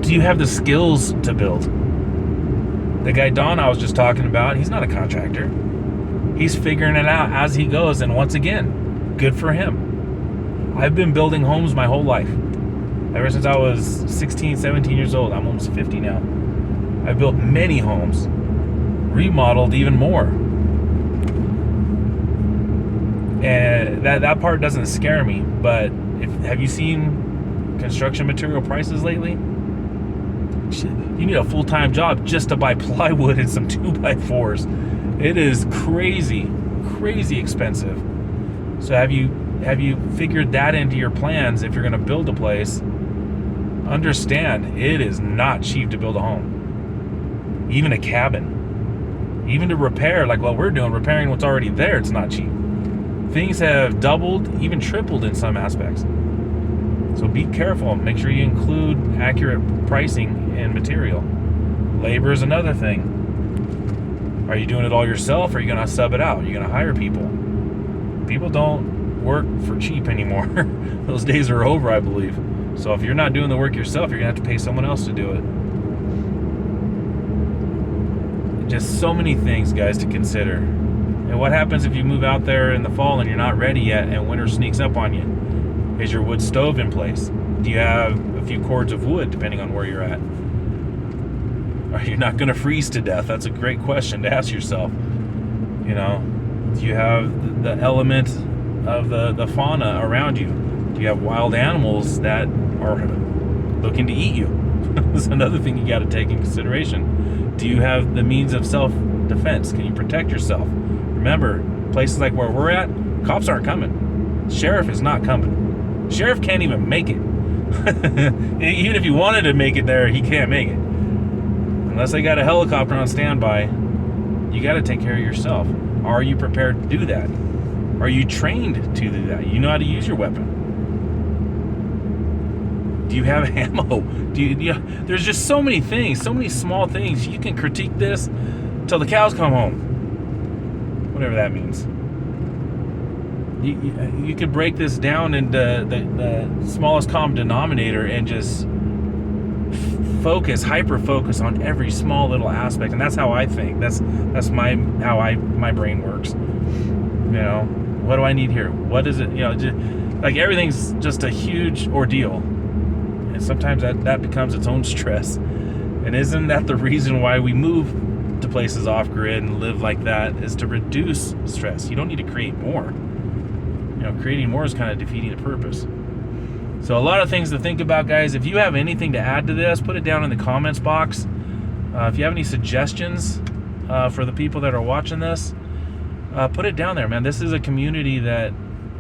do you have the skills to build? The guy Don I was just talking about, he's not a contractor. He's figuring it out as he goes, and once again, good for him. I've been building homes my whole life. Ever since I was 16, 17 years old. I'm almost 50 now. I've built many homes, remodeled even more. And that part doesn't scare me, but have you seen construction material prices lately? You need a full-time job just to buy plywood and some 2x4s. It is crazy expensive. So have you figured that into your plans? If you're going to build a place, understand it is not cheap to build a home. Even a cabin, even to repair, like what we're doing, repairing what's already there, it's not cheap. Things have doubled, even tripled in some aspects. So be careful. Make sure you include accurate pricing and material. Labor is another thing. Are you doing it all yourself, or are you going to sub it out? Are you going to hire people? People don't work for cheap anymore. Those days are over, I believe. So if you're not doing the work yourself, you're going to have to pay someone else to do it. Just so many things, guys, to consider. And what happens if you move out there in the fall and you're not ready yet and winter sneaks up on you? Is your wood stove in place? Do you have a few cords of wood, depending on where you're at? Are you not going to freeze to death? That's a great question to ask yourself. You know, do you have the element of the fauna around you? Do you have wild animals that are looking to eat you? That's another thing you got to take in consideration. Do you have the means of self-defense? Can you protect yourself? Remember, places like where we're at, cops aren't coming. Sheriff is not coming. Sheriff can't even make it. Even if he wanted to make it there, he can't make it. Unless they got a helicopter on standby, you got to take care of yourself. Are you prepared to do that? Are you trained to do that? You know how to use your weapon. Do you have ammo? There's just so many things, so many small things. You can critique this till the cows come home. Whatever that means. You could break this down into the smallest common denominator and just hyper focus on every small little aspect. And that's how I think. That's my brain works. You know, what do I need here? What is it? You know, like everything's just a huge ordeal. And sometimes that becomes its own stress. And isn't that the reason why we move to places off grid and live like that, is to reduce stress? You don't need to create more. You know, creating more is kind of defeating the purpose. So a lot of things to think about, guys. If you have anything to add to this, put it down in the comments box. If you have any suggestions for the people that are watching this, put it down there, man. This is a community that,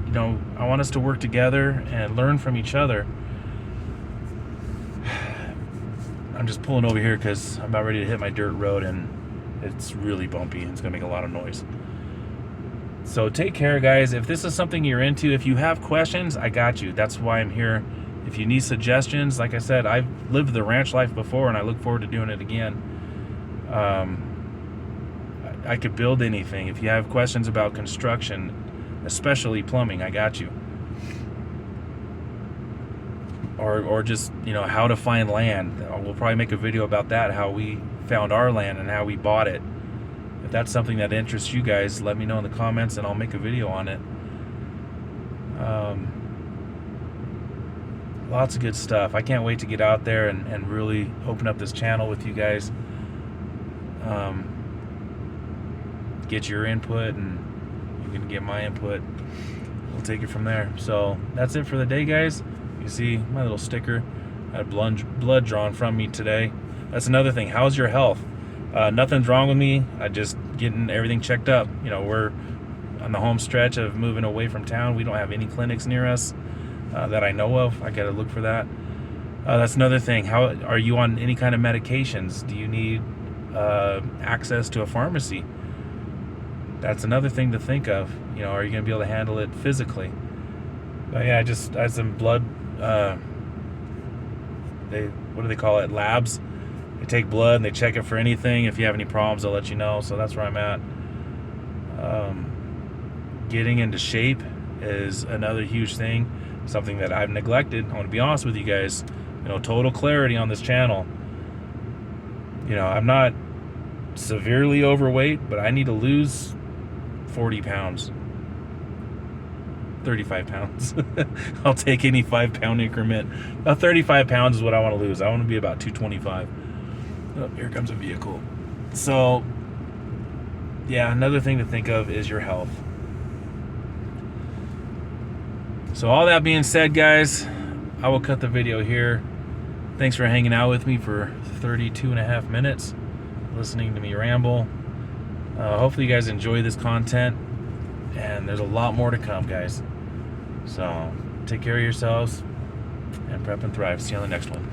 you know, I want us to work together and learn from each other. I'm just pulling over here because I'm about ready to hit my dirt road and it's really bumpy. It's going to make a lot of noise. So take care, guys. If this is something you're into, if you have questions, I got you. That's why I'm here. If you need suggestions, like I said, I've lived the ranch life before and I look forward to doing it again. I could build anything. If you have questions about construction, especially plumbing, I got you. Or just, you know, how to find land. We'll probably make a video about that, how we found our land and how we bought it. If that's something that interests you guys, let me know in the comments and I'll make a video on it. Lots of good stuff. I can't wait to get out there and really open up this channel with you guys. Get your input and you can get my input. We'll take it from there. So that's it for the day, guys. You see my little sticker. I had blood drawn from me today. That's another thing. How's your health? Nothing's wrong with me. I just getting everything checked up. You know, we're on the home stretch of moving away from town. We don't have any clinics near us that I know of. I gotta look for that. That's another thing. How are you on any kind of medications? Do you need access to a pharmacy? That's another thing to think of. You know, are you gonna be able to handle it physically? But yeah, I had some blood. What do they call it? Labs. They take blood and they check it for anything. If you have any problems, they'll let you know. So that's where I'm at. Getting into shape is another huge thing. Something that I've neglected. I want to be honest with you guys. total clarity on this channel. I'm not severely overweight, but I need to lose 40 pounds, 35 pounds. I'll take any 5-pound increment. About 35 pounds is what I want to lose. I want to be about 225. Oh, here comes a vehicle. So, yeah, another thing to think of is your health. So all that being said, guys, I will cut the video here. Thanks for hanging out with me for 32 and a half minutes, listening to me ramble. Hopefully you guys enjoy this content, and there's a lot more to come, guys. So take care of yourselves and prep and thrive. See you on the next one.